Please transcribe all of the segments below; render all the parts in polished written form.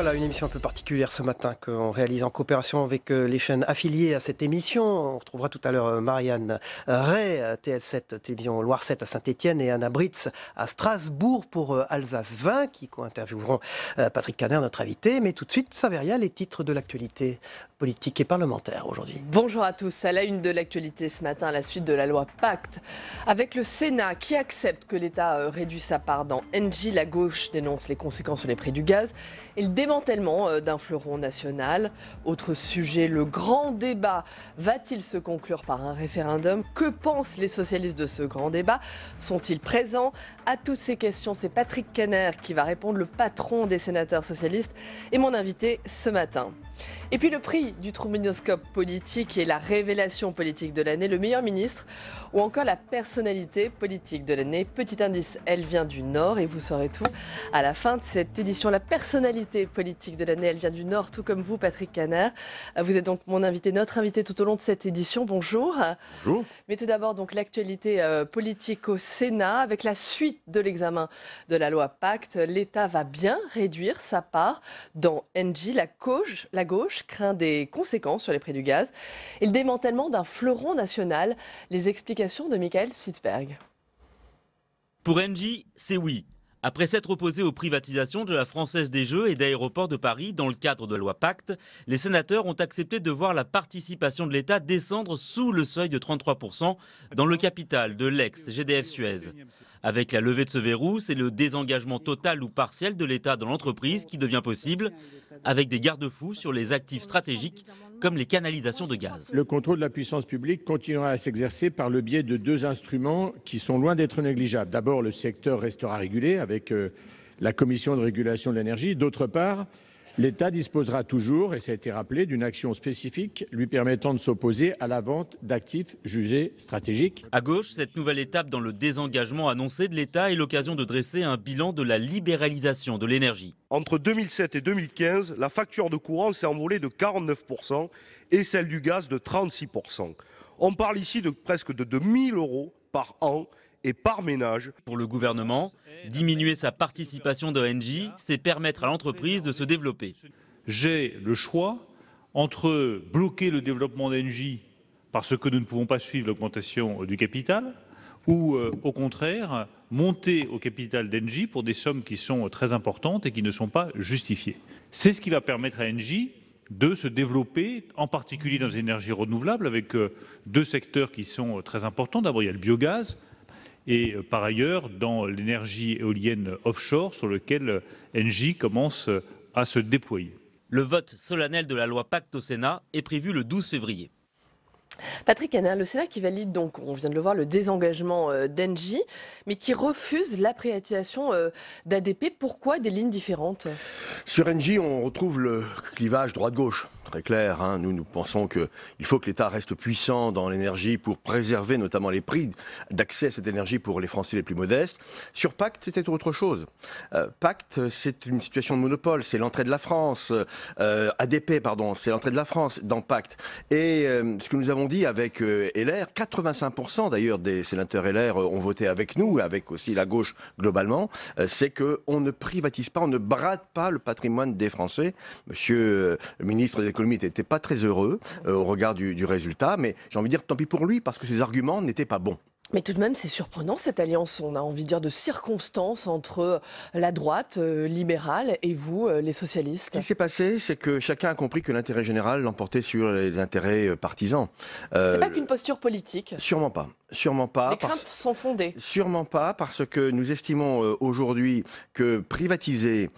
Voilà, une émission un peu particulière ce matin qu'on réalise en coopération avec les chaînes affiliées à cette émission. On retrouvera tout à l'heure Marianne Ray, TL7, Télévision Loire 7 à Saint-Étienne, et Anna Britz à Strasbourg pour Alsace 20, qui co-intervieweront Patrick Caner, notre invité. Mais tout de suite, Saveria, les titres de l'actualité politique et parlementaire aujourd'hui. Bonjour à tous. À la une de l'actualité ce matin, à la suite de la loi Pacte, avec le Sénat qui accepte que l'État réduit sa part dans Engie, la gauche dénonce les conséquences sur les prix du gaz et le démantèlement d'un fleuron national. Autre sujet, le grand débat. Va-t-il se conclure par un référendum? Que pensent les socialistes de ce grand débat? Sont-ils présents? À toutes ces questions, c'est Patrick Caner qui va répondre, le patron des sénateurs socialistes et mon invité ce matin. Et puis le prix du trombinoscope politique et la révélation politique de l'année, le meilleur ministre ou encore la personnalité politique de l'année. Petit indice, elle vient du Nord et vous saurez tout à la fin de cette édition. La personnalité politique de l'année, elle vient du Nord, tout comme vous, Patrick Caner. Vous êtes donc mon invité, notre invité tout au long de cette édition. Bonjour. Bonjour. Mais tout d'abord, donc l'actualité politique au Sénat avec la suite de l'examen de la loi Pacte. L'État va bien réduire sa part dans Engie. La gauche craint des conséquences sur les prix du gaz et le démantèlement d'un fleuron national. Les explications de Michael Fitzberg. Pour Engie, c'est oui. Après s'être opposé aux privatisations de la Française des Jeux et d'Aéroports de Paris dans le cadre de la loi Pacte, les sénateurs ont accepté de voir la participation de l'État descendre sous le seuil de 33% dans le capital de l'ex-GDF Suez. Avec la levée de ce verrou, c'est le désengagement total ou partiel de l'État dans l'entreprise qui devient possible, avec des garde-fous sur les actifs stratégiques comme les canalisations de gaz. Le contrôle de la puissance publique continuera à s'exercer par le biais de deux instruments qui sont loin d'être négligeables. D'abord, le secteur restera régulé avec la Commission de régulation de l'énergie. D'autre part, l'État disposera toujours, et ça a été rappelé, d'une action spécifique lui permettant de s'opposer à la vente d'actifs jugés stratégiques. À gauche, cette nouvelle étape dans le désengagement annoncé de l'État est l'occasion de dresser un bilan de la libéralisation de l'énergie. Entre 2007 et 2015, la facture de courant s'est envolée de 49% et celle du gaz de 36%. On parle ici de presque de 2 000 € par an et par ménage. Pour le gouvernement, diminuer sa participation dans Engie, c'est permettre à l'entreprise de se développer. J'ai le choix entre bloquer le développement d'Engie parce que nous ne pouvons pas suivre l'augmentation du capital ou au contraire monter au capital d'Engie pour des sommes qui sont très importantes et qui ne sont pas justifiées. C'est ce qui va permettre à Engie de se développer, en particulier dans les énergies renouvelables, avec deux secteurs qui sont très importants. D'abord, il y a le biogaz, et par ailleurs dans l'énergie éolienne offshore sur lequel Engie commence à se déployer. Le vote solennel de la loi Pacte au Sénat est prévu le 12 février. Patrick Caner, le Sénat qui valide donc, on vient de le voir, le désengagement d'Engie, mais qui refuse la privatisation d'ADP. Pourquoi des lignes différentes? Sur Engie, on retrouve le clivage droite-gauche. Très clair, hein. Nous pensons qu'il faut que l'État reste puissant dans l'énergie pour préserver notamment les prix d'accès à cette énergie pour les Français les plus modestes. Sur Pacte, c'était autre chose. Pacte, c'est une situation de monopole, c'est l'entrée de la France. ADP, pardon, c'est l'entrée de la France dans Pacte. Et ce que nous avons dit avec LR, 85% d'ailleurs des sénateurs LR ont voté avec nous, avec aussi la gauche globalement, c'est qu'on ne privatise pas, on ne brade pas le patrimoine des Français. Monsieur le ministre de l'économie n'était pas très heureux au regard du résultat, mais j'ai envie de dire tant pis pour lui parce que ses arguments n'étaient pas bons. Mais tout de même, c'est surprenant cette alliance, on a envie de dire, de circonstances entre la droite libérale et vous, les socialistes. Ce qui s'est passé, c'est que chacun a compris que l'intérêt général l'emportait sur les intérêts partisans. C'est pas qu'une posture politique. Sûrement pas. Sûrement pas. Les craintes sont fondées. Sûrement pas, parce que nous estimons aujourd'hui que privatiser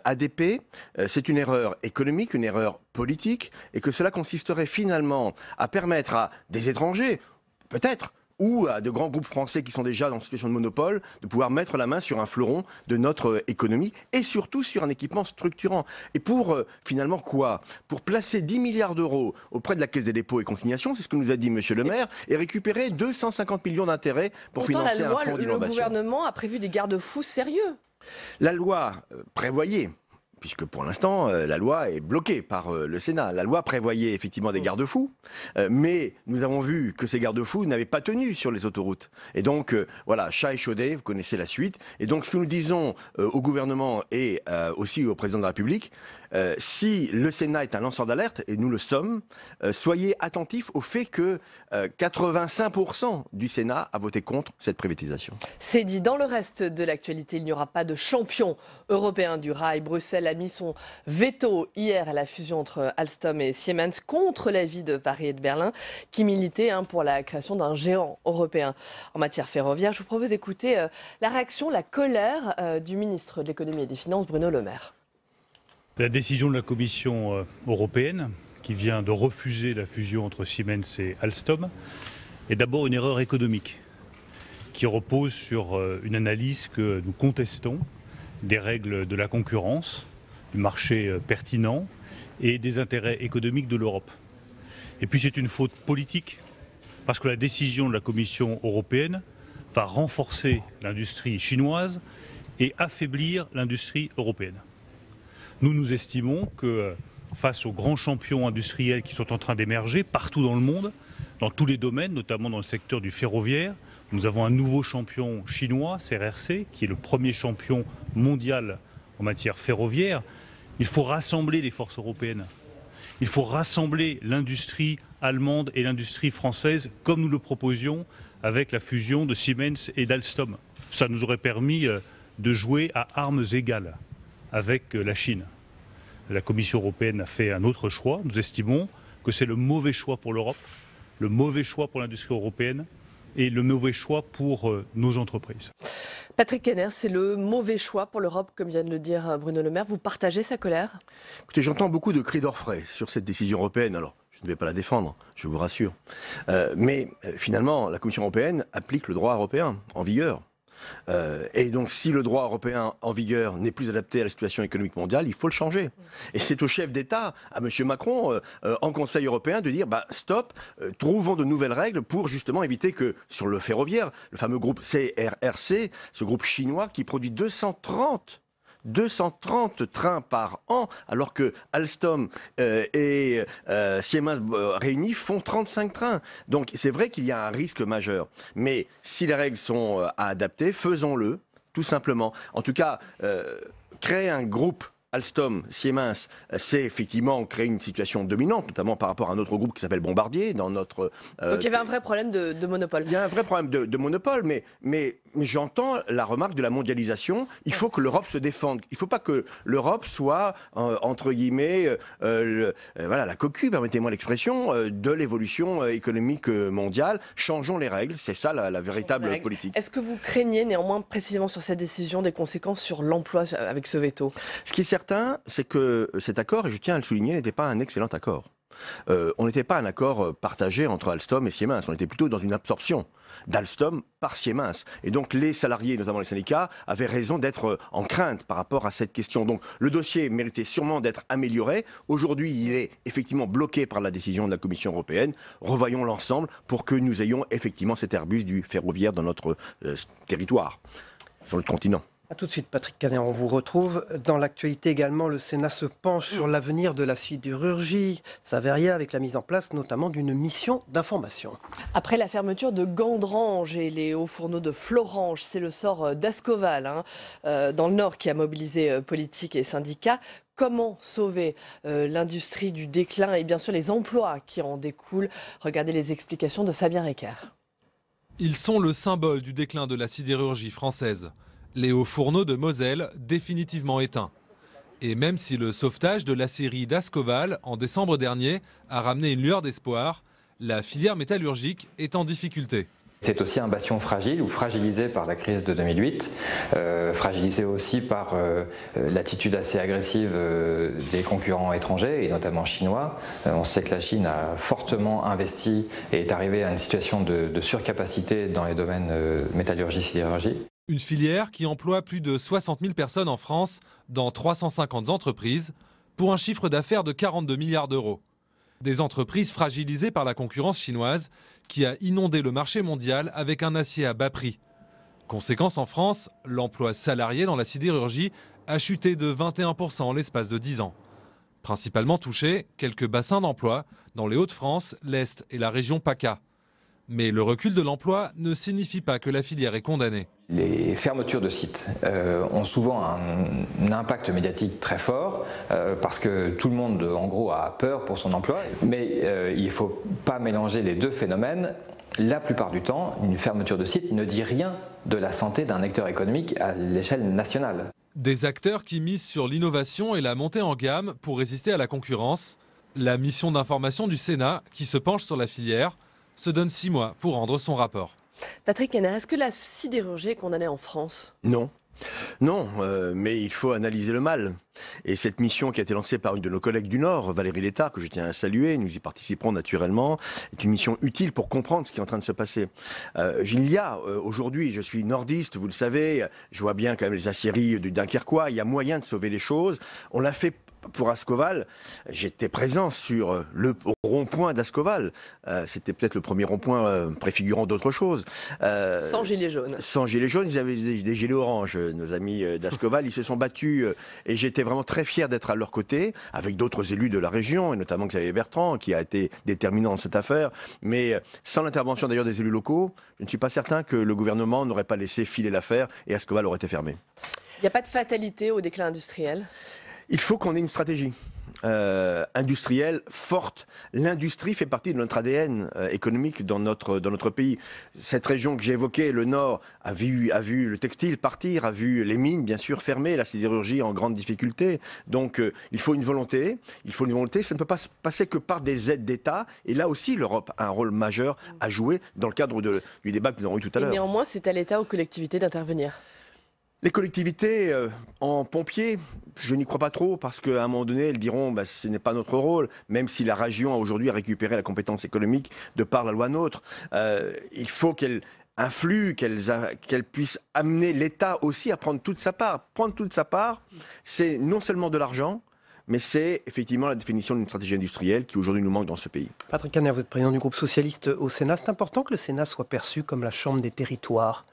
ADP, c'est une erreur économique, une erreur politique, et que cela consisterait finalement à permettre à des étrangers, peut-être, ou à de grands groupes français qui sont déjà dans une situation de monopole, de pouvoir mettre la main sur un fleuron de notre économie et surtout sur un équipement structurant. Et pour finalement quoi? Pour placer 10 milliards d'euros auprès de la Caisse des dépôts et consignations, c'est ce que nous a dit Monsieur le maire, et récupérer 250 millions d'intérêts pour financer un fonds d'innovation. Le gouvernement a prévu des garde-fous sérieux. La loi prévoyait puisque pour l'instant, la loi est bloquée par le Sénat. La loi prévoyait effectivement des garde-fous, mais nous avons vu que ces garde-fous n'avaient pas tenu sur les autoroutes. Et donc, voilà, chat échaudé, vous connaissez la suite. Et donc, ce que nous disons au gouvernement et aussi au président de la République, si le Sénat est un lanceur d'alerte, et nous le sommes, soyez attentifs au fait que 85% du Sénat a voté contre cette privatisation. C'est dit. Dans le reste de l'actualité, il n'y aura pas de champion européen du rail. Bruxelles a mis son veto hier à la fusion entre Alstom et Siemens contre l'avis de Paris et de Berlin qui militaient pour la création d'un géant européen en matière ferroviaire. Je vous propose d'écouter la réaction, la colère du ministre de l'économie et des finances, Bruno Le Maire. La décision de la Commission européenne qui vient de refuser la fusion entre Siemens et Alstom est d'abord une erreur économique qui repose sur une analyse que nous contestons des règles de la concurrence, du marché pertinent et des intérêts économiques de l'Europe. Et puis c'est une faute politique parce que la décision de la Commission européenne va renforcer l'industrie chinoise et affaiblir l'industrie européenne. Nous estimons que face aux grands champions industriels qui sont en train d'émerger partout dans le monde, dans tous les domaines, notamment dans le secteur du ferroviaire, nous avons un nouveau champion chinois, CRRC, qui est le premier champion mondial en matière ferroviaire. Il faut rassembler les forces européennes. Il faut rassembler l'industrie allemande et l'industrie française, comme nous le proposions avec la fusion de Siemens et d'Alstom. Ça nous aurait permis de jouer à armes égales avec la Chine. La Commission européenne a fait un autre choix. Nous estimons que c'est le mauvais choix pour l'Europe, le mauvais choix pour l'industrie européenne et le mauvais choix pour nos entreprises. Patrick Kenner, c'est le mauvais choix pour l'Europe, comme vient de le dire Bruno Le Maire. Vous partagez sa colère ? Écoutez, j'entends beaucoup de cris d'orfraie sur cette décision européenne. Alors, je ne vais pas la défendre, je vous rassure. Mais finalement, la Commission européenne applique le droit européen en vigueur. Et donc, si le droit européen en vigueur n'est plus adapté à la situation économique mondiale, il faut le changer. Et c'est au chef d'État, à M. Macron, en Conseil européen, de dire stop, trouvons de nouvelles règles pour justement éviter que, sur le ferroviaire, le fameux groupe CRRC, ce groupe chinois qui produit 230 trains par an, alors que Alstom et Siemens réunis font 35 trains. Donc c'est vrai qu'il y a un risque majeur. Mais si les règles sont à adapter, faisons-le, tout simplement. En tout cas, créer un groupe Alstom, Siemens, c'est effectivement créer une situation dominante, notamment par rapport à un autre groupe qui s'appelle Bombardier dans notre... Donc il y avait un vrai problème de monopole. Il y a un vrai problème de monopole, mais j'entends la remarque de la mondialisation. Il faut que l'Europe se défende. Il ne faut pas que l'Europe soit, entre guillemets, la cocu, permettez-moi l'expression, de l'évolution économique mondiale. Changeons les règles, c'est ça la véritable politique. Est-ce que vous craignez néanmoins précisément sur cette décision des conséquences sur l'emploi avec ce veto ? Ce qui est certain, c'est que cet accord, et je tiens à le souligner, n'était pas un excellent accord. On n'était pas un accord partagé entre Alstom et Siemens, on était plutôt dans une absorption d'Alstom par Siemens. Et donc les salariés, notamment les syndicats, avaient raison d'être en crainte par rapport à cette question. Donc le dossier méritait sûrement d'être amélioré. Aujourd'hui, il est effectivement bloqué par la décision de la Commission européenne. Revoyons l'ensemble pour que nous ayons effectivement cet Airbus du ferroviaire dans notre territoire, sur le continent. A tout de suite, Patrick Kenner, on vous retrouve. Dans l'actualité également, le Sénat se penche sur l'avenir de la sidérurgie Saveria avec la mise en place notamment d'une mission d'information. Après la fermeture de Gandrange et les hauts fourneaux de Florange, c'est le sort d'Ascoval, dans le Nord, qui a mobilisé politiques et syndicats. Comment sauver l'industrie du déclin et bien sûr les emplois qui en découlent ? Regardez les explications de Fabien Recker. Ils sont le symbole du déclin de la sidérurgie française. Les hauts fourneaux de Moselle définitivement éteints. Et même si le sauvetage de l'aciérie d'Ascoval en décembre dernier a ramené une lueur d'espoir, la filière métallurgique est en difficulté. C'est aussi un bastion fragile ou fragilisé par la crise de 2008, fragilisé aussi par l'attitude assez agressive des concurrents étrangers et notamment chinois. On sait que la Chine a fortement investi et est arrivée à une situation de surcapacité dans les domaines métallurgie-sidérurgie. Une filière qui emploie plus de 60 000 personnes en France dans 350 entreprises pour un chiffre d'affaires de 42 milliards d'euros. Des entreprises fragilisées par la concurrence chinoise qui a inondé le marché mondial avec un acier à bas prix. Conséquence en France, l'emploi salarié dans la sidérurgie a chuté de 21% en l'espace de 10 ans. Principalement touchés, quelques bassins d'emploi dans les Hauts-de-France, l'Est et la région PACA. Mais le recul de l'emploi ne signifie pas que la filière est condamnée. Les fermetures de sites ont souvent un impact médiatique très fort parce que tout le monde, en gros, a peur pour son emploi. Mais il ne faut pas mélanger les deux phénomènes. La plupart du temps, une fermeture de site ne dit rien de la santé d'un acteur économique à l'échelle nationale. Des acteurs qui misent sur l'innovation et la montée en gamme pour résister à la concurrence. La mission d'information du Sénat, qui se penche sur la filière, se donne 6 mois pour rendre son rapport. Patrick Caner, est-ce que la sidérurgie est condamnée en France ? Non. Non, mais il faut analyser le mal. Et cette mission qui a été lancée par une de nos collègues du Nord, Valérie Létard, que je tiens à saluer, nous y participerons naturellement, est une mission utile pour comprendre ce qui est en train de se passer. Il y a aujourd'hui, je suis nordiste, vous le savez, je vois bien quand même les aciéries du Dunkerquois, il y a moyen de sauver les choses. On l'a fait pour Ascoval, j'étais présent sur le rond-point d'Ascoval. C'était peut-être le premier rond-point préfigurant d'autres choses. Sans gilets jaunes. Sans gilets jaunes, ils avaient des gilets oranges, nos amis d'Ascoval. Ils se sont battus et j'étais vraiment très fier d'être à leur côté, avec d'autres élus de la région, et notamment Xavier Bertrand, qui a été déterminant dans cette affaire. Mais sans l'intervention d'ailleurs des élus locaux, je ne suis pas certain que le gouvernement n'aurait pas laissé filer l'affaire et Ascoval aurait été fermé. Il n'y a pas de fatalité au déclin industriel ? Il faut qu'on ait une stratégie industrielle forte. L'industrie fait partie de notre ADN économique dans notre pays. Cette région que j'évoquais, le Nord, a vu le textile partir, a vu les mines, bien sûr, fermer, la sidérurgie en grande difficulté. Donc, il faut une volonté. Ça ne peut pas se passer que par des aides d'État. Et là aussi, l'Europe a un rôle majeur à jouer dans le cadre du débat que nous avons eu tout à l'heure. Néanmoins, c'est à l'État, aux collectivités d'intervenir. Les collectivités en pompiers, je n'y crois pas trop parce qu'à un moment donné, elles diront ce n'est pas notre rôle, même si la région a aujourd'hui récupéré la compétence économique de par la loi NOTRe. Il faut qu'elle influe, qu'elle puisse amener l'État aussi à prendre toute sa part. Prendre toute sa part, c'est non seulement de l'argent, mais c'est effectivement la définition d'une stratégie industrielle qui aujourd'hui nous manque dans ce pays. Patrick Caner, vous êtes président du groupe socialiste au Sénat. C'est important que le Sénat soit perçu comme la chambre des territoires.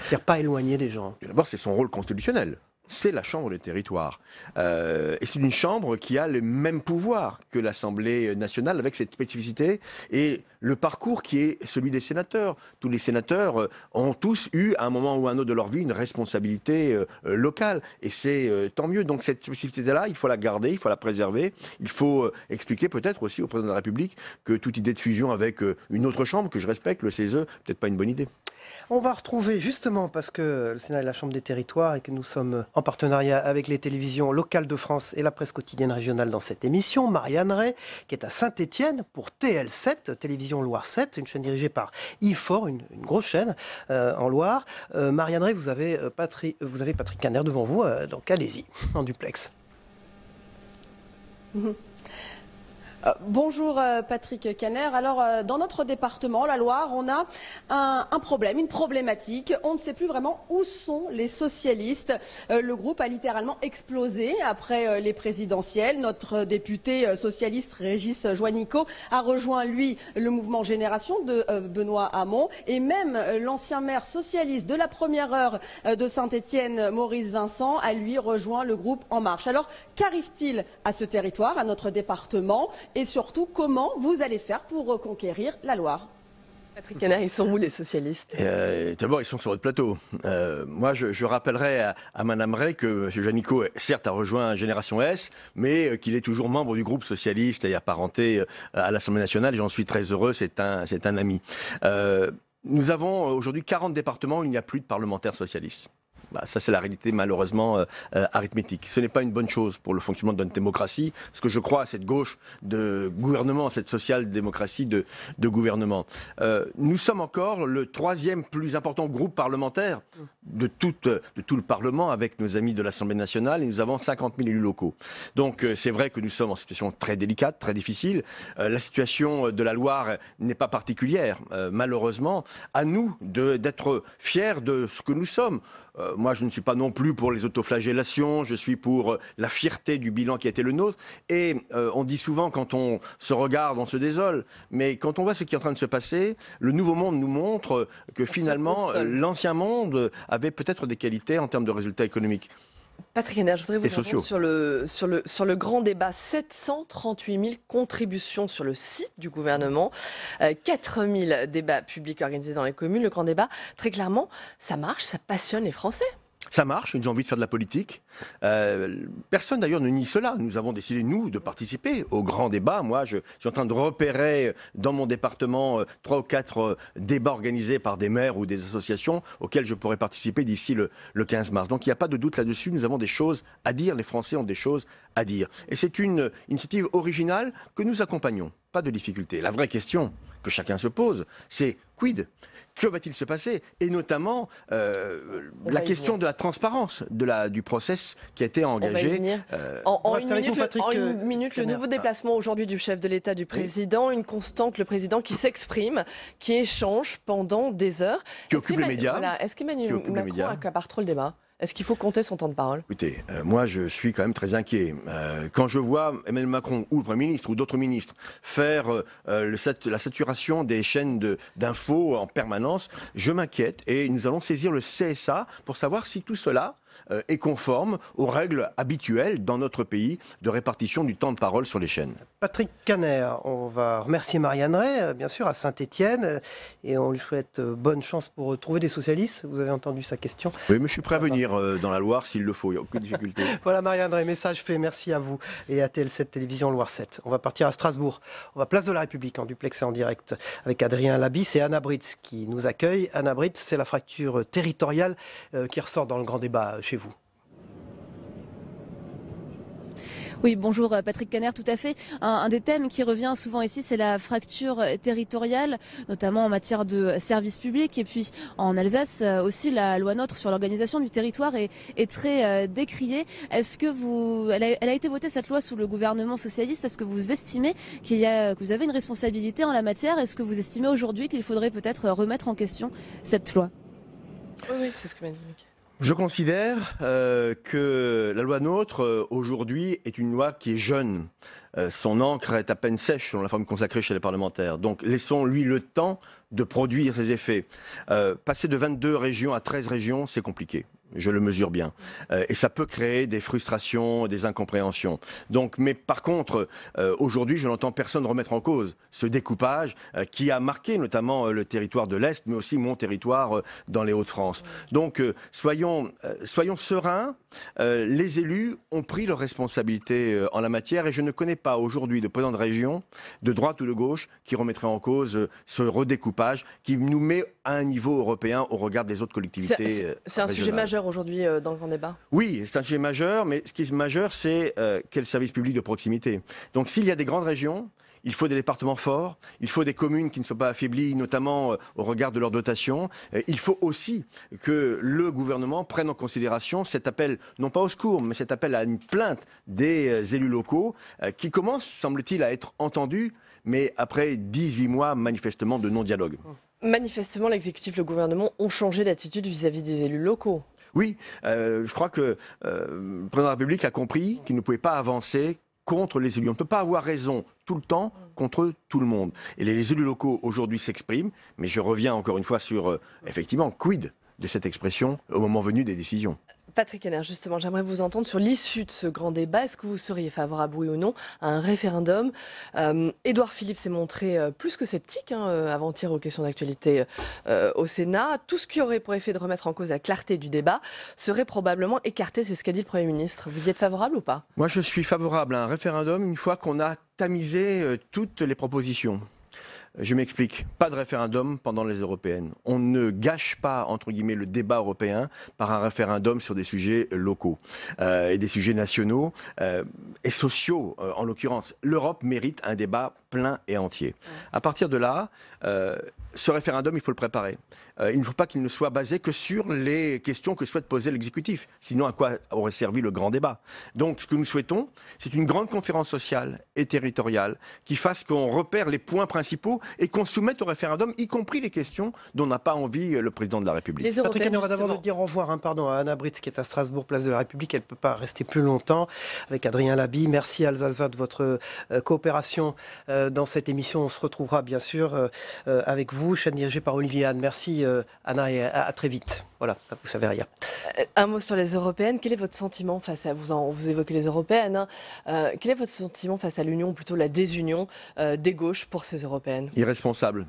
C'est-à-dire pas éloigner les gens. D'abord, c'est son rôle constitutionnel. C'est la Chambre des territoires. Et c'est une Chambre qui a le même pouvoir que l'Assemblée nationale, avec cette spécificité et le parcours qui est celui des sénateurs. Tous les sénateurs ont tous eu, à un moment ou à un autre de leur vie, une responsabilité locale. Et c'est tant mieux. Donc cette spécificité-là, il faut la garder, il faut la préserver. Il faut expliquer peut-être aussi au président de la République que toute idée de fusion avec une autre Chambre, que je respecte, le CESE, peut-être pas une bonne idée. On va retrouver justement, parce que le Sénat est la Chambre des territoires et que nous sommes en partenariat avec les télévisions locales de France et la presse quotidienne régionale dans cette émission, Marianne Ray, qui est à Saint-Étienne pour TL7, Télévision Loire 7, une chaîne dirigée par IFOR, une grosse chaîne en Loire. Marianne Ray, vous avez Patrick Caner devant vous, donc allez-y, en duplex. Bonjour Patrick Caner. Alors dans notre département, la Loire, on a un problème, une problématique. On ne sait plus vraiment où sont les socialistes. Le groupe a littéralement explosé après les présidentielles. Notre député socialiste Régis Juanico a rejoint lui le mouvement Génération de Benoît Hamon et même l'ancien maire socialiste de la première heure de Saint-Étienne, Maurice Vincent, a lui rejoint le groupe En Marche. Alors qu'arrive-t-il à ce territoire, à notre département ? Et surtout, comment vous allez faire pour reconquérir la Loire ? Patrick Caner, ils sont où les socialistes ? D'abord, ils sont sur votre plateau. Moi, je rappellerai à Madame Ray que M. Juanico, certes, a rejoint Génération S, mais qu'il est toujours membre du groupe socialiste et apparenté à l'Assemblée nationale. Et j'en suis très heureux, c'est un ami. Nous avons aujourd'hui 40 départements où il n'y a plus de parlementaires socialistes. Ça, c'est la réalité, malheureusement, arithmétique. Ce n'est pas une bonne chose pour le fonctionnement de notre démocratie, parce que je crois à cette gauche de gouvernement, cette social-démocratie de gouvernement. Nous sommes encore le 3e plus important groupe parlementaire de tout le Parlement, avec nos amis de l'Assemblée nationale, et nous avons 50 000 élus locaux. Donc, c'est vrai que nous sommes en situation très délicate, très difficile. La situation de la Loire n'est pas particulière, malheureusement. À nous d'être fiers de ce que nous sommes. Moi, je ne suis pas non plus pour les autoflagellations, je suis pour la fierté du bilan qui a été le nôtre. Et on dit souvent, quand on se regarde, on se désole. Mais quand on voit ce qui est en train de se passer, le nouveau monde nous montre que finalement, l'ancien monde avait peut-être des qualités en termes de résultats économiques. Patrick Henner, je voudrais vous entendre sur le grand débat. 738 000 contributions sur le site du gouvernement, 4 000 débats publics organisés dans les communes. Le grand débat, très clairement, ça marche, ça passionne les Français. Ça marche, ils ont envie de faire de la politique. Personne d'ailleurs ne nie cela. Nous avons décidé, nous, de participer au grand débat. Moi, je suis en train de repérer dans mon département 3 ou 4 débats organisés par des maires ou des associations auxquels je pourrais participer d'ici le 15 mars. Donc il n'y a pas de doute là-dessus. Nous avons des choses à dire. Les Français ont des choses à dire. Et c'est une initiative originale que nous accompagnons. Pas de difficulté. La vraie question que chacun se pose, c'est quid ? Que va-t-il se passer? Et notamment la question de la transparence du process qui a été engagé. En une minute, le nouveau déplacement aujourd'hui du chef de l'État, du président, une constante, le président qui s'exprime, qui échange pendant des heures. Qui occupe les médias. Voilà. Est-ce qu'Emmanuel Macron accapare trop le débat? Est-ce qu'il faut compter son temps de parole? Écoutez, moi je suis quand même très inquiet. Quand je vois Emmanuel Macron ou le Premier ministre ou d'autres ministres faire la saturation des chaînes d'infos en permanence, je m'inquiète et nous allons saisir le CSA pour savoir si tout cela est conforme aux règles habituelles dans notre pays de répartition du temps de parole sur les chaînes. Patrick Kanner, on va remercier Marianne Ray, bien sûr, à Saint-Étienne, et on lui souhaite bonne chance pour trouver des socialistes. Vous avez entendu sa question? Oui, mais je suis prêt à venir dans la Loire s'il le faut, il n'y a aucune difficulté. Voilà Marianne Ray, message fait, merci à vous et à TL7 Télévision Loire 7. On va partir à Strasbourg, on va place de la République en duplex et en direct avec Adrien Labisse et Anna Britz qui nous accueille. Anna Britz, c'est la fracture territoriale qui ressort dans le grand débat chez vous. Oui, bonjour Patrick Kanner, tout à fait. Un des thèmes qui revient souvent ici, c'est la fracture territoriale, notamment en matière de services publics. Et puis en Alsace aussi, la loi NOTRe sur l'organisation du territoire est très décriée. Est-ce que elle a été votée cette loi sous le gouvernement socialiste. Est-ce que vous estimez que vous avez une responsabilité en la matière? Est-ce que vous estimez aujourd'hui qu'il faudrait peut-être remettre en question cette loi? Oui, c'est ce que m'a dit. Je considère que la loi NOTRe, aujourd'hui, est une loi qui est jeune. Son encre est à peine sèche selon la forme consacrée chez les parlementaires. Donc laissons-lui le temps de produire ses effets. Passer de 22 régions à 13 régions, c'est compliqué. Je le mesure bien. Et ça peut créer des frustrations, des incompréhensions. Donc, mais par contre, aujourd'hui, je n'entends personne remettre en cause ce découpage qui a marqué notamment le territoire de l'Est, mais aussi mon territoire dans les Hauts-de-France. Donc, soyons sereins. Les élus ont pris leurs responsabilités en la matière et je ne connais pas aujourd'hui de président de région, de droite ou de gauche, qui remettrait en cause ce redécoupage qui nous met à un niveau européen au regard des autres collectivités. C'est un sujet majeur aujourd'hui dans le grand débat. Oui, c'est un sujet majeur, mais ce qui est majeur, c'est quel service public de proximité. Donc s'il y a des grandes régions, il faut des départements forts, il faut des communes qui ne soient pas affaiblies, notamment au regard de leur dotation. Il faut aussi que le gouvernement prenne en considération cet appel, non pas au secours, mais cet appel à une plainte des élus locaux qui commence, semble-t-il, à être entendu, mais après 18 mois manifestement de non-dialogue. Manifestement, l'exécutif, le gouvernement ont changé d'attitude vis-à-vis des élus locaux. Oui, je crois que le président de la République a compris qu'il ne pouvait pas avancer contre les élus. On ne peut pas avoir raison tout le temps contre tout le monde. Et les élus locaux aujourd'hui s'expriment, mais je reviens encore une fois sur, effectivement, quid de cette expression au moment venu des décisions. Patrick Henner, justement, j'aimerais vous entendre sur l'issue de ce grand débat. Est-ce que vous seriez favorable, oui ou non, à un référendum? Édouard Philippe s'est montré plus que sceptique avant-hier aux questions d'actualité au Sénat. Tout ce qui aurait pour effet de remettre en cause la clarté du débat serait probablement écarté, c'est ce qu'a dit le Premier ministre. Vous y êtes favorable ou pas? Moi, je suis favorable à un référendum une fois qu'on a tamisé toutes les propositions. Je m'explique. Pas de référendum pendant les européennes. On ne gâche pas, entre guillemets, le débat européen par un référendum sur des sujets locaux et des sujets nationaux et sociaux, en l'occurrence. L'Europe mérite un débat plein et entier. À partir de là, ce référendum, il faut le préparer. Il ne faut pas qu'il ne soit basé que sur les questions que souhaite poser l'exécutif. Sinon, à quoi aurait servi le grand débat? Donc, ce que nous souhaitons, c'est une grande conférence sociale et territoriale qui fasse qu'on repère les points principaux et qu'on soumette au référendum, y compris les questions dont n'a pas envie le président de la République. Patrick Henner, d'abord de dire au revoir à Anna Britz qui est à Strasbourg, place de la République. Elle ne peut pas rester plus longtemps avec Adrien Labisse. Merci Alsace de votre coopération dans cette émission. On se retrouvera bien sûr avec vous. vous, chaîne dirigée par Olivier Anne. Merci Anna et à très vite. Voilà, vous savez rien. Un mot sur les européennes. Quel est votre sentiment face à vous évoquez les européennes, hein. Quel est votre sentiment face à l'union, ou plutôt la désunion des gauches pour ces européennes? Irresponsable.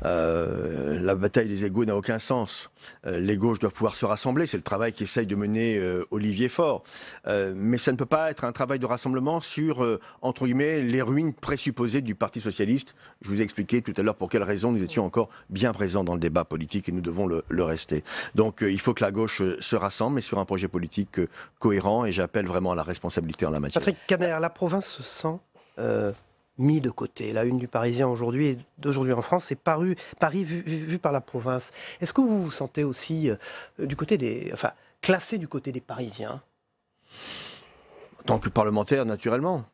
La bataille des égos n'a aucun sens. Les gauches doivent pouvoir se rassembler. C'est le travail qu'essaye de mener Olivier Faure. Mais ça ne peut pas être un travail de rassemblement sur, entre guillemets, les ruines présupposées du Parti socialiste. Je vous ai expliqué tout à l'heure pour quelles raisons nous étions encore bien présents dans le débat politique et nous devons le rester. Donc il faut que la gauche se rassemble, mais sur un projet politique cohérent, et j'appelle vraiment à la responsabilité en la matière. Patrick Caner, la province se sent mis de côté. La une du Parisien aujourd'hui et d'aujourd'hui en France, c'est Paris vu par la province. Est-ce que vous vous sentez aussi du côté classé du côté des Parisiens? En tant que parlementaire, naturellement.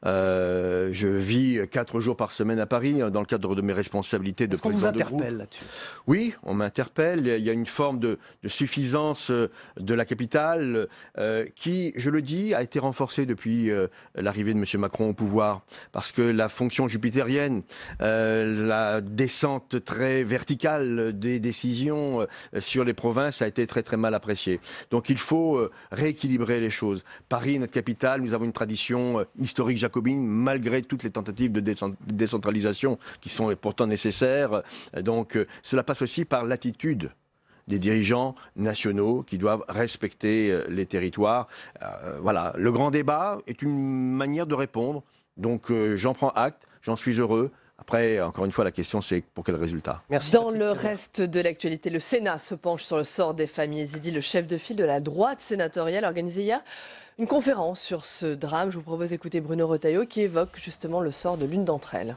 Je vis 4 jours par semaine à Paris dans le cadre de mes responsabilités de président de groupe. Est-ce qu'on vous interpelle là-dessus? Oui, on m'interpelle. Il y a une forme de suffisance de la capitale qui, je le dis, a été renforcée depuis l'arrivée de M. Macron au pouvoir. Parce que la fonction jupitérienne, la descente très verticale des décisions sur les provinces a été très très mal appréciée. Donc il faut rééquilibrer les choses. Paris, notre capitale, nous avons une tradition historique jacobine, malgré toutes les tentatives de décentralisation qui sont pourtant nécessaires. Donc cela passe aussi par l'attitude des dirigeants nationaux qui doivent respecter les territoires. Voilà, le grand débat est une manière de répondre. Donc j'en prends acte, j'en suis heureux. Après, encore une fois, la question, c'est pour quel résultat? Merci. Dans le reste de l'actualité, le Sénat se penche sur le sort des familles yézidis. Le chef de file de la droite sénatoriale a organisé hier une conférence sur ce drame. Je vous propose d'écouter Bruno Retailleau qui évoque justement le sort de l'une d'entre elles.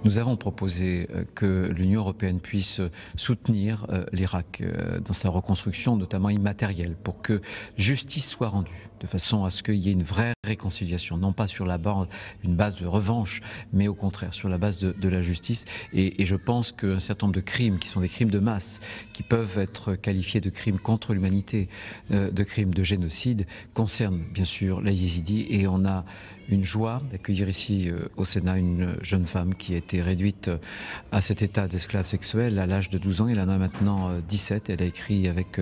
Nous avons proposé que l'Union européenne puisse soutenir l'Irak dans sa reconstruction, notamment immatérielle, pour que justice soit rendue, de façon à ce qu'il y ait une vraie réconciliation, non pas sur une base de revanche, mais au contraire sur la base de la justice. Et je pense qu'un certain nombre de crimes, qui sont des crimes de masse, qui peuvent être qualifiés de crimes contre l'humanité, de crimes de génocide, concernent bien sûr les yézidis. Et on a une joie d'accueillir ici au Sénat une jeune femme qui a été réduite à cet état d'esclave sexuelle à l'âge de 12 ans. Elle en a maintenant 17. Elle a écrit avec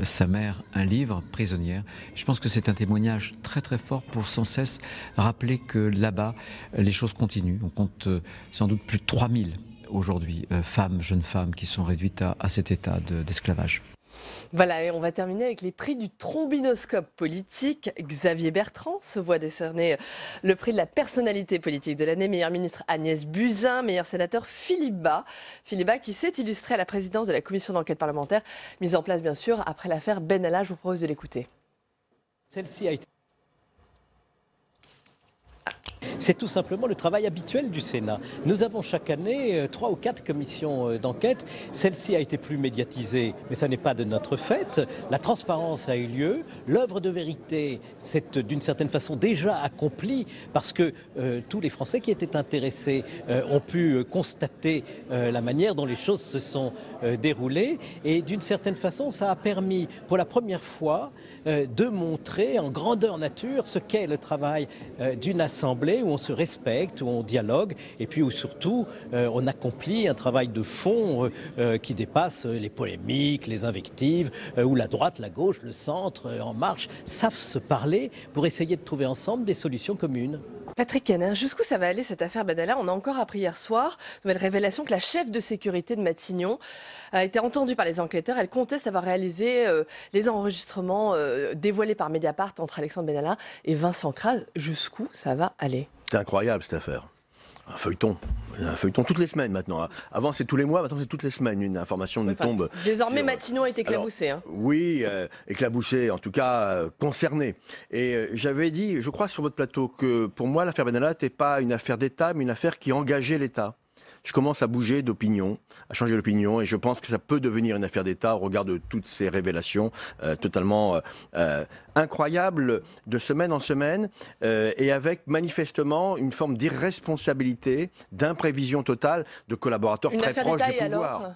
sa mère un livre, Prisonnière. Je pense que c'est un témoignage très très fort pour sans cesse rappeler que là-bas, les choses continuent. On compte sans doute plus de 3000 aujourd'hui, jeunes femmes qui sont réduites à cet état d'esclavage. Voilà, et on va terminer avec les prix du trombinoscope politique. Xavier Bertrand se voit décerner le prix de la personnalité politique de l'année. Meilleur ministre Agnès Buzyn, meilleur sénateur Philippe Bas. Philippe Bas qui s'est illustré à la présidence de la commission d'enquête parlementaire, mise en place bien sûr après l'affaire Benalla. Je vous propose de l'écouter. Celle-ci a été... C'est tout simplement le travail habituel du Sénat. Nous avons chaque année 3 ou 4 commissions d'enquête. Celle-ci a été plus médiatisée, mais ça n'est pas de notre fait. La transparence a eu lieu. L'œuvre de vérité, c'est d'une certaine façon déjà accomplie parce que tous les Français qui étaient intéressés ont pu constater la manière dont les choses se sont déroulées. Et d'une certaine façon, ça a permis pour la première fois de montrer en grandeur nature ce qu'est le travail d'une assemblée où on se respecte, où on dialogue et puis où surtout on accomplit un travail de fond qui dépasse les polémiques, les invectives, où la droite, la gauche, le centre, En Marche savent se parler pour essayer de trouver ensemble des solutions communes. Patrick Caner, jusqu'où ça va aller cette affaire Benalla? On a encore appris hier soir, nouvelle révélation, que la chef de sécurité de Matignon a été entendue par les enquêteurs. Elle conteste avoir réalisé les enregistrements dévoilés par Mediapart entre Alexandre Benalla et Vincent Kras. Jusqu'où ça va aller? C'est incroyable cette affaire. Un feuilleton toutes les semaines maintenant. Avant c'est tous les mois, maintenant c'est toutes les semaines. Une information nous tombe. Désormais Matignon est éclaboussé. Oui, éclaboussé, en tout cas concerné. Et j'avais dit, je crois sur votre plateau, que pour moi l'affaire Benalla n'était pas une affaire d'État, mais une affaire qui engageait l'État. Je commence à bouger d'opinion, à changer d'opinion, et je pense que ça peut devenir une affaire d'État au regard de toutes ces révélations totalement incroyables de semaine en semaine, et avec manifestement une forme d'irresponsabilité, d'imprévision totale de collaborateurs très proches du pouvoir.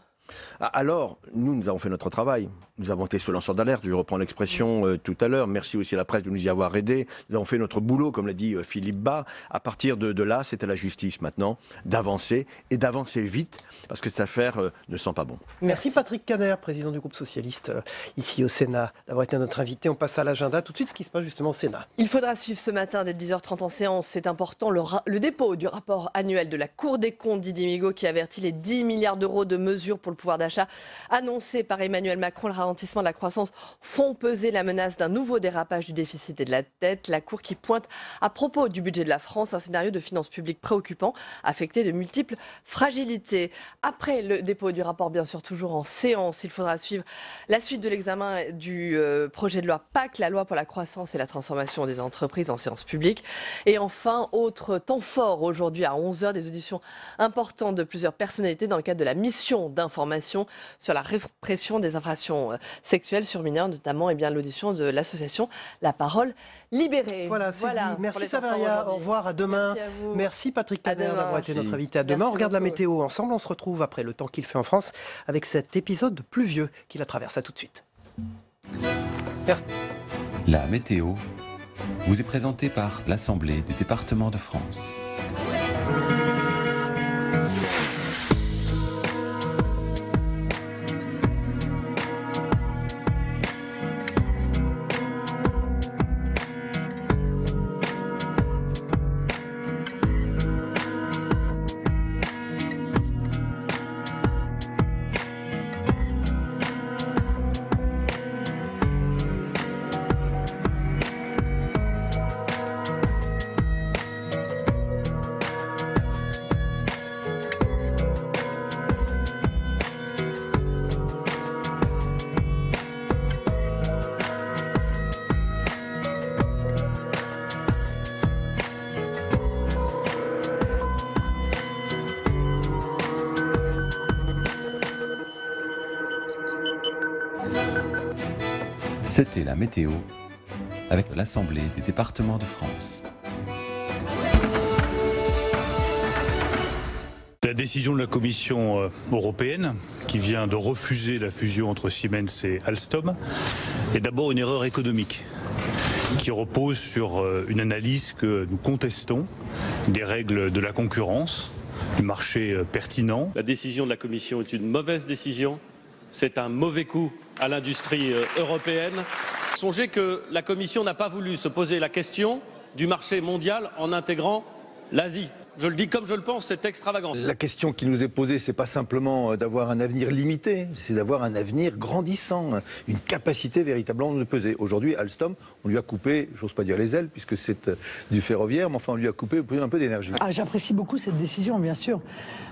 Alors, nous avons fait notre travail. Nous avons été ce lanceur d'alerte, je reprends l'expression tout à l'heure. Merci aussi à la presse de nous y avoir aidés. Nous avons fait notre boulot, comme l'a dit Philippe Bas. À partir de là, c'est à la justice maintenant d'avancer et d'avancer vite, parce que cette affaire ne sent pas bon. Merci Patrick Caner, président du groupe socialiste ici au Sénat, d'avoir été notre invité. On passe à l'agenda. Tout de suite, ce qui se passe justement au Sénat. Il faudra suivre ce matin dès 10h30 en séance, c'est important, le dépôt du rapport annuel de la Cour des comptes d'Idimigo qui avertit les 10 milliards d'euros de mesures pour le pouvoir d'achat annoncé par Emmanuel Macron. Le ralentissement de la croissance font peser la menace d'un nouveau dérapage du déficit et de la dette. La Cour qui pointe à propos du budget de la France un scénario de finances publiques préoccupant, affecté de multiples fragilités. Après le dépôt du rapport, bien sûr, toujours en séance, il faudra suivre la suite de l'examen du projet de loi PAC, la loi pour la croissance et la transformation des entreprises en séance publique. Et enfin, autre temps fort aujourd'hui à 11h, des auditions importantes de plusieurs personnalités dans le cadre de la mission d'information sur la répression des infractions sexuelles sur mineurs, notamment l'audition de l'association La Parole Libérée. Voilà, c'est dit. Merci Savaria, au revoir, à demain. Merci à vous. Merci Patrick Caner d'avoir été notre invité. À demain, Merci on regarde la beaucoup. météo ensemble. On se retrouve après le temps qu'il fait en France avec cet épisode pluvieux qui la traverse. À tout de suite. Merci. La météo vous est présentée par l'Assemblée des départements de France. C'était la météo avec l'Assemblée des départements de France. La décision de la Commission européenne qui vient de refuser la fusion entre Siemens et Alstom est d'abord une erreur économique qui repose sur une analyse que nous contestons des règles de la concurrence, du marché pertinent. La décision de la Commission est une mauvaise décision. C'est un mauvais coup à l'industrie européenne. Songez que la Commission n'a pas voulu se poser la question du marché mondial en intégrant l'Asie. Je le dis comme je le pense, c'est extravagant. La question qui nous est posée, c'est pas simplement d'avoir un avenir limité, c'est d'avoir un avenir grandissant, une capacité véritablement de peser. Aujourd'hui, Alstom, on lui a coupé, j'ose pas dire les ailes, puisque c'est du ferroviaire, mais enfin on lui a coupé un peu d'énergie. J'apprécie beaucoup cette décision, bien sûr.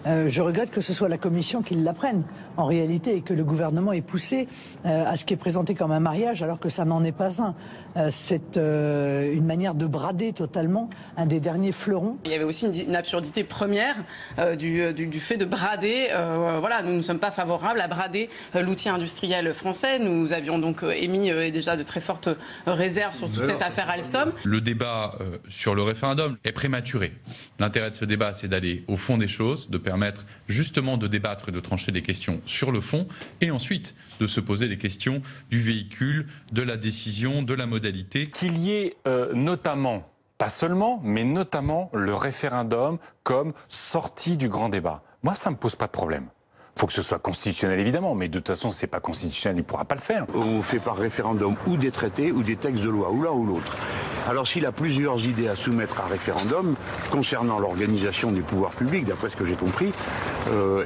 Je regrette que ce soit la Commission qui la prenne, en réalité, et que le gouvernement ait poussé à ce qui est présenté comme un mariage, alors que ça n'en est pas un. C'est une manière de brader totalement un des derniers fleurons. Il y avait aussi une absurdité première du fait de brader. Voilà, nous ne sommes pas favorables à brader l'outil industriel français. Nous avions donc émis déjà de très fortes réserves sur toute cette affaire Alstom. Le débat sur le référendum est prématuré. L'intérêt de ce débat, c'est d'aller au fond des choses, de permettre justement de débattre et de trancher des questions sur le fond, et ensuite de se poser des questions du véhicule, de la décision, de la modalité. Qu'il y ait notamment, pas seulement, mais notamment le référendum comme sortie du grand débat. Moi, ça ne me pose pas de problème. Il faut que ce soit constitutionnel, évidemment, mais de toute façon, ce n'est pas constitutionnel, il ne pourra pas le faire. On fait par référendum ou des traités ou des textes de loi, ou l'un ou l'autre. Alors s'il a plusieurs idées à soumettre à référendum, concernant l'organisation des pouvoirs publics, d'après ce que j'ai compris,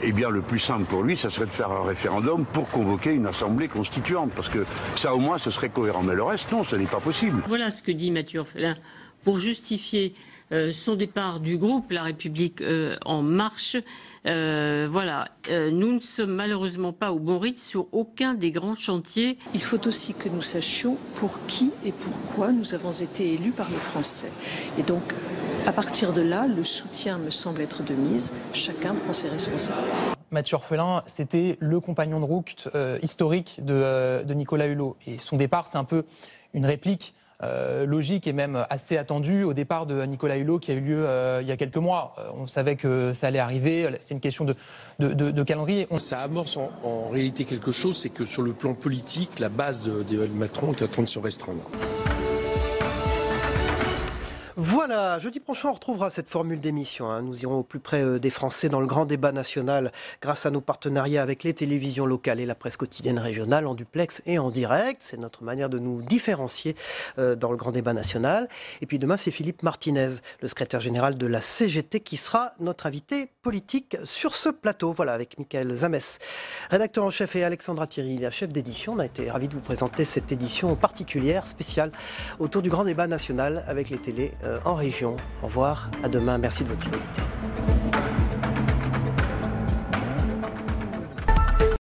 eh bien le plus simple pour lui, ça serait de faire un référendum pour convoquer une assemblée constituante, parce que ça au moins ce serait cohérent. Mais le reste, non, ce n'est pas possible. Voilà ce que dit Mathieu Orphelin pour justifier son départ du groupe La République En Marche. Voilà, nous ne sommes malheureusement pas au bon rythme sur aucun des grands chantiers. Il faut aussi que nous sachions pour qui et pourquoi nous avons été élus par les Français. Et donc, à partir de là, le soutien me semble être de mise. Chacun prend ses responsabilités. Mathieu Orphelin, c'était le compagnon de route historique de Nicolas Hulot. Et son départ, c'est un peu une réplique logique et même assez attendue au départ de Nicolas Hulot qui a eu lieu il y a quelques mois. On savait que ça allait arriver, c'est une question de calendrier. Ça amorce en réalité quelque chose, c'est que sur le plan politique, la base d'Emmanuel Macron est en train de se restreindre. Voilà, jeudi prochain on retrouvera cette formule d'émission. Nous irons au plus près des Français dans le grand débat national grâce à nos partenariats avec les télévisions locales et la presse quotidienne régionale en duplex et en direct. C'est notre manière de nous différencier dans le grand débat national. Et puis demain c'est Philippe Martinez, le secrétaire général de la CGT qui sera notre invité politique sur ce plateau. Voilà, avec Michael Zamès, rédacteur en chef, et Alexandra Thierry, la chef d'édition. On a été ravis de vous présenter cette édition particulière, spéciale, autour du grand débat national avec les télés en région. Au revoir, à demain, merci de votre fidélité.